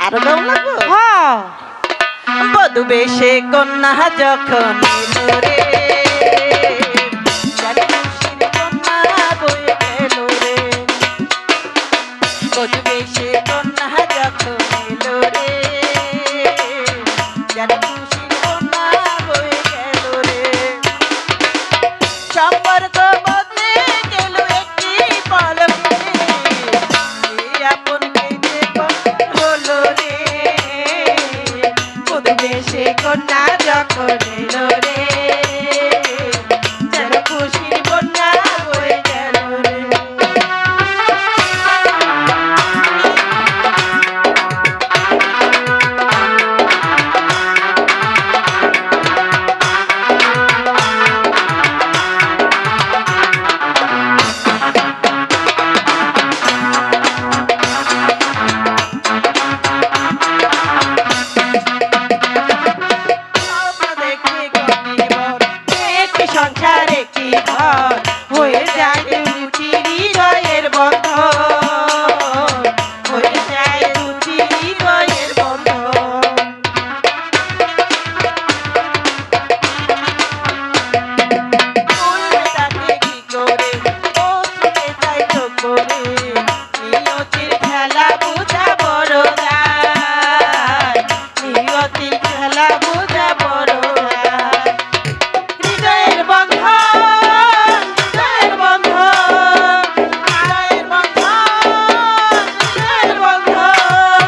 আর গাও লাগবো হ্যাঁ বধু বেশে কন্যা যখন এলো রে জানি খুশির কন্যা বয়ে গেল রে বধু বেশে কন্যা যখন এলো রে জানি খুশির কন্যা বয়ে গেল রে সম্পর্ক বদলে গেল একটি পলকে আপনকে যে হলো রে বধু বেশে কন্যা যখন এলো রে যেন খুশির বন্যা বয়ে গেল রে স্বপ্ন দেখে গরিবর একটি সংসার একটি ঘর হয়ে যায় দুটি হৃদয়ের বন্ধন হয়ে যায় দুটি হৃদয়ের বন্ধন বলবে তাকে কি করে ও চোখে তাই তো করে নিয়তির খেলা বোঝা বড় যায় নিয়তির খেলা বোঝা বড় যায় হৃদয়ের বন্ধন হৃদয়ের বন্ধন হৃদয়ের বন্ধন হৃদয়ের বন্ধন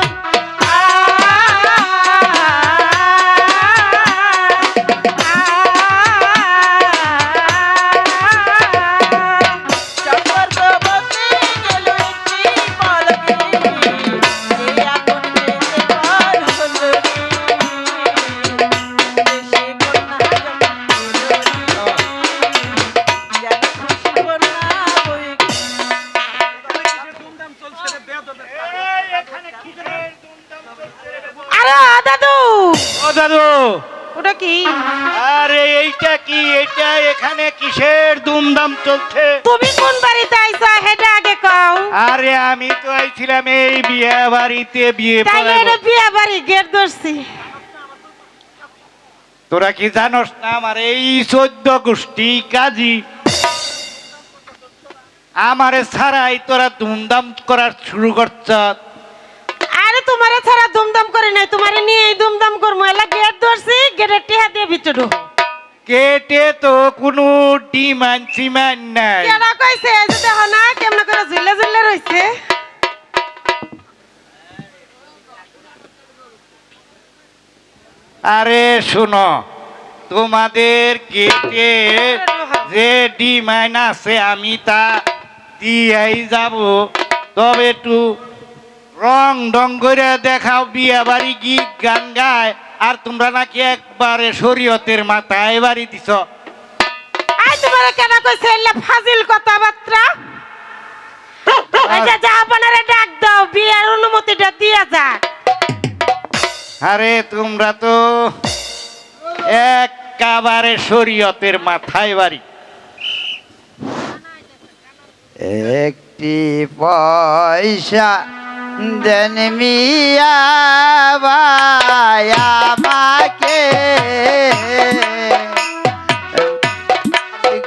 সম্পর্ক বদলে গেল একটি পলকে যে আপন পেতে পর হলো রে দেশে কন্যা যখন এলো রে যেন খুশি বন্যা বয়ে আরে দাদু ও দাদু ওটা কি আরে এইটা কি এটা এখানে কিসের দুমদাম চলছে তুমি কোন বাড়িতে আইছো হেটা আগে কও আরে আমি তো আইছিলাম এই বিয়ে বাড়িতে বিয়ে তাইলে পড়াবো। এটা বিয়া বাড়ি গেট ধরছি তোরা কি জানোস না আমার এই 14 গোষ্ঠী কাজী আমারে ছাড়াই তোরা দুমদাম করার শুরু করছ আরে তোমারে ছাড়া দুমদাম করে নাই তোমারে নিয়ে এই দুমদাম করবো এলা গেট ধরছি গেটের টিহা দিয়ে ভিতরে ঢুকো কেটে তো কোনো ডিমান্ড সিমান নাই কেডা কইছে এই যে দেখো না কেমন করে ঝুলে ঝুলে রইছে আরে শোনো তোমাদের গেটে যে ডিমান্ড আছে আমি তা দিয়েই যাব তবে একটু রং ডং করে দেখাও বিয়ে বাড়ি গীত গান গায় আর তোমরা নাকি একবারে শরীয়তের মাথায় বাড়ি দিছ আই তোমারে কেডা কইছে এলা ফাজিল কথাবার্তা এটা যা আপনারে ডাক দাও বিয়ার অনুমতিটা দিয়া যাক আরে তোমরা তো একেবারে শরীয়তের মাথায় বাড়ি একটি পয়সা দেন মিয়া ভাই আমাকে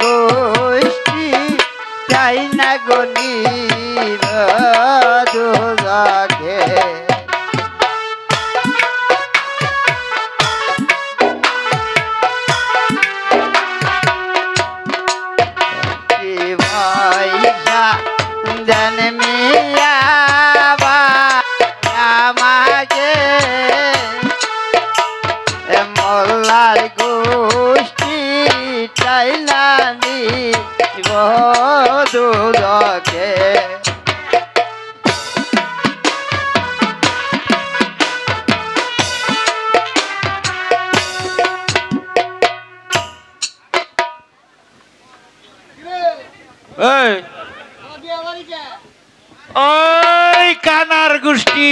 গোষ্ঠী চাই না গণির দুজকে পয়সা দেন মিয়া আমাকে মোল্লার গোষ্ঠী চাইলানি দুদকে এই ওই কানার গোষ্ঠী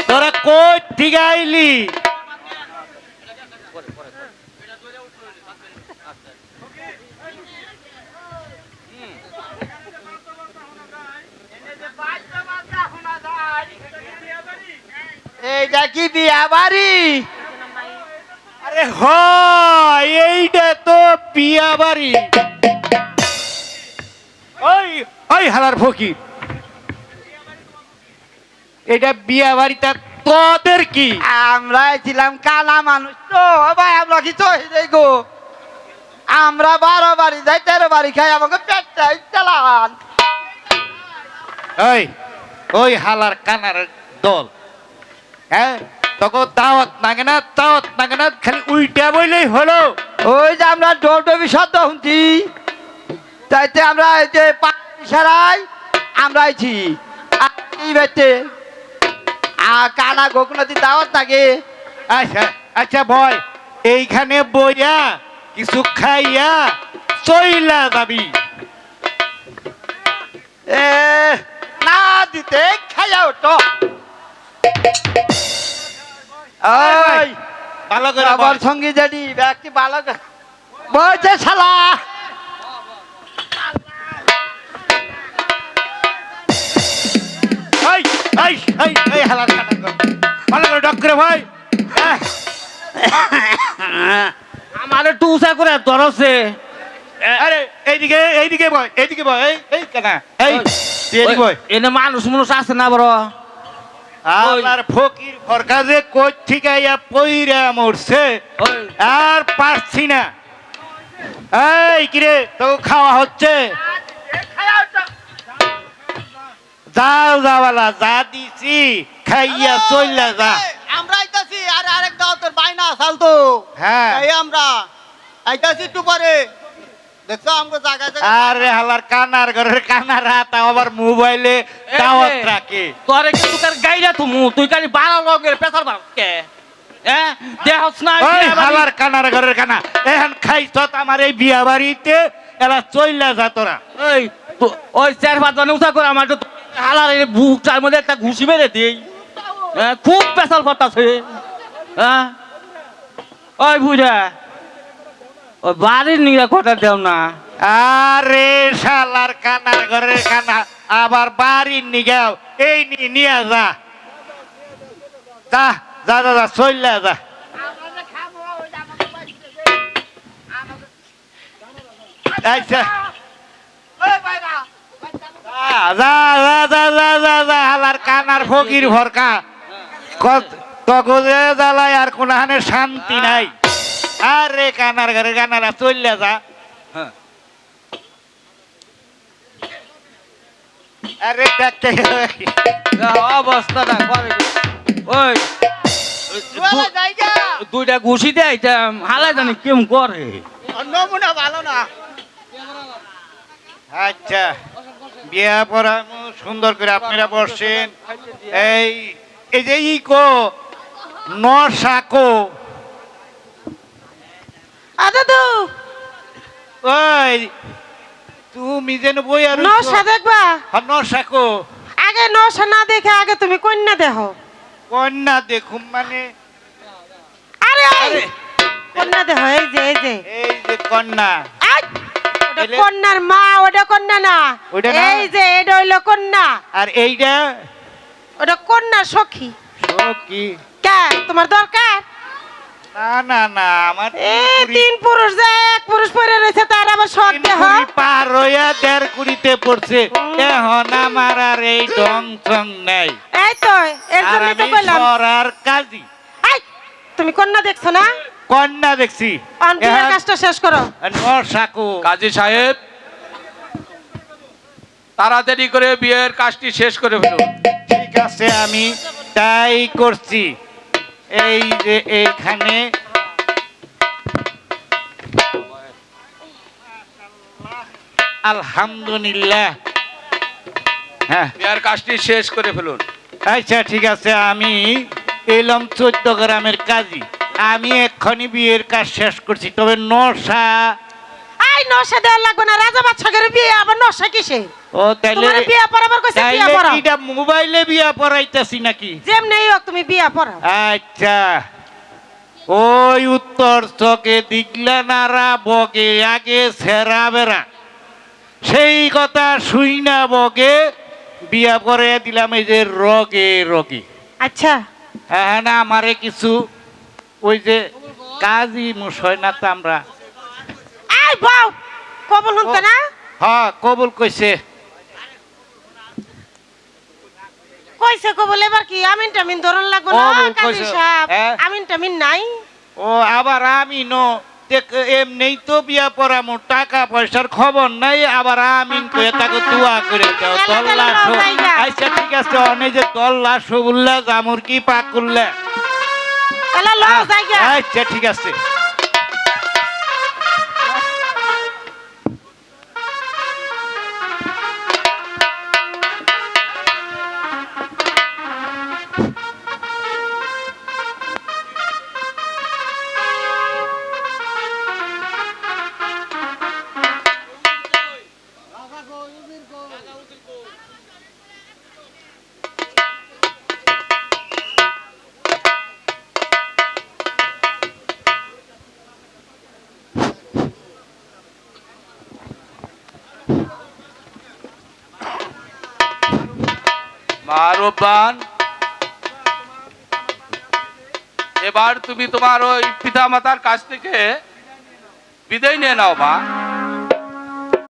তোরা কই থেকে আইলি এইটা কি বিয়া বাড়ি? আরে হয় এইটা তো বিয়া বাড়ি। ওই ওই হালার ফকির, এটা বিয়া বাড়িটা তোদের কি? আমরা ছিলাম কালা মানুষ তো ভাই, আমরা কি চই গো, আমরা 12 বাড়ি যাই 13 বাড়ি খাই, আমাকে পেটটা চালান। ওই ওই হালার কানার দল, হ্যাঁ তখন দাওয়াত নাগে না, দাওয়াত নাগে না, খালি উইটা বইলেই হলো। ওই যে আমরা ডবডবি শব্দ শুনছি, তাইতে আমরা এই যে সারাই আমরা আইছি বেতে কানা গোকুনাতি দাওয়াত থাকে। আচ্ছা আচ্ছা ভয়, এইখানে বইয়া কিছু খাইয়া চইলা যাবি। এ না দিতে খাইয়া ওঠো। ওই ভালো করে আবার বল। সঙ্গী জানি ব্যক্তি ভালো বলছে শালা। এই এই এই এই হালার কানার দল, ভালো করে ডক করে ভয়। আমার একটু উঁচা করে ধরছে। আরে এইদিকে এইদিকে বয়, এইদিকে বয়, এই এই কানা এই তুই এদিকে বয়। এনে মানুষ মানুষ আছে না বড়? আর ফকির ফরকা যে কোচ ঠিকাইয়া পইরা মরছে, ওই আর পারছি না। এই কিরে তো খাওয়া হচ্ছে? যাও যাওয়ালা যা দিছি খাইয়া চললা যা। আমরা আইতাছি, আরে আরেক দাও তোর বাইনা আসাল তো। হ্যাঁ এই আমরা আইতাছি একটু পরে, দেখছো আমগো জায়গা জায়গা। আরে হালার কানার ঘরের কানার হাত আবার মোবাইলে দাওয়াত রাখে। তোরে কিন্তু তার গাইরা তুমু তুই খালি বাড়া লগের পেছার বাড়কে। হ্যাঁ দেহস না ওই হালার কানার ঘরের কানা, এখন খাইছ আমার এই বিয়া বাড়িতে, এরা চললা যা তোরা। ওই ওই 4-5 জন উঁচা করে আমার হালার বুকটার মধ্যে একটা ঘুষি মেরে দেই। হ্যাঁ খুব পেছাল করতাছে। হ্যাঁ ওই বুঝা ওই বাড়ির নিয়ে কথা দেও না। আরে শালার কানার ঘরের কানা আবার বাড়ির নিগাও, এই নিয়ে যা যা যা যা যা চললা যা। আচ্ছা যা যা যা যা যা যা হালার কানার ফকির ভরকা, তগজে জ্বালায় আর কোনখানে শান্তি নাই। আরে কানার ঘরের কানারা চললা যা। আরে দেখতে অবস্থাটা করে ওই দুইটা ঘুষি দেয় হালাই জানি কেম করে। নমুনা ভালো না। আচ্ছা বিয়া পড়া সুন্দর করে আপনারা বসছেন। এই এই যে ইকো নশাকো, দাদু ওই তুমি যেন বই আর নশা দেখবা? নশাকো আগে নশা না দেখে আগে তুমি কন্যা দেখো। কন্যা দেখুম মানে? আরে আরে কন্যা দেখো, এই যে এই যে এই যে কন্যা, আই! ওটা এলে- কন্যার মা, ওটা কন্যা না। ওটা না? এই যে এটা হইলো কন্যা, আর এইটা ওটা কন্যা সখী। কি? কে তোমার দরকার? না না না আমার এই 3 পুরুষ যে 1 পুরুষ পরে রয়েছে, তার আবার শখ দেহ। পার হইয়া 1.5 কুড়িতে পড়ছে, এখন আমার আর এই ডং চং নাই। এই তো এর আর জন্য তো আমি বললাম। সরার কাজী আই! তুমি কন্যা দেখছো না? কন্যা দেখছি। বিয়ের কাজটা শেষ করো। নশাকো কাজী সাহেব তাড়াতাড়ি করে বিয়ের কাজটি শেষ করে ফেলুন। ঠিক আছে আমি তাই করছি। এই যে এইখানে আলহামদুলিল্লাহ। হ্যাঁ বিয়ের কাজটি শেষ করে ফেলুন। আচ্ছা ঠিক আছে, আমি এলাম 14 গ্রামের কাজী, আমি এক্ষুনি বিয়ের কাজ শেষ করছি। তবে নশা আই নশা দেওয়া লাগবে না, রাজা বাদশাহের বিয়ে আবার নশা কিসে? ও তাইলে তোমার বিয়ে পড়াবার কইছে, বিয়ে তাইলে পড়াও। কিটা মোবাইলে বিয়া পড়াইতাছি নাকি? যেমনি হোক তুমি বিয়ে পড়াও। আচ্ছা ওই উত্তর চকে দিগলা নারা বগে আগে সেরা বেড়া, সেই কথা শুই না বগে বিয়া করে দিলাম এই যে রগে রগে। আচ্ছা হ্যাঁ না আমারে কিছু ওই যে কাজী মুসয় না তো আমরা এই বাউ কবল হতে না হ্যাঁ কবুল কইছে কইছে কবল এবার কি আমিন টামিন ধরন লাগবো না কবুল কাজী কইছে। সাহেব হ্যাঁ। আমিন টামিন নাই ও আবার আমি নো এমনি তো বিয়া পড়ামো টাকা পয়সার খবর নাই আবার আমিন কয়ে তাকে দোয়া করে দাও তাহলে তল্লা তাহলে জায়গা। আচ্ছা ঠিক আছে অনেক যে তল্লা সবুল্লা জামুর কি পাক করলে এলা ল জায়গা আচ্ছা ঠিক আছে মা রব্বান, এবার তুমি তোমার ওই পিতা মাতার কাছ থেকে বিদায় নিয়ে নাও মা।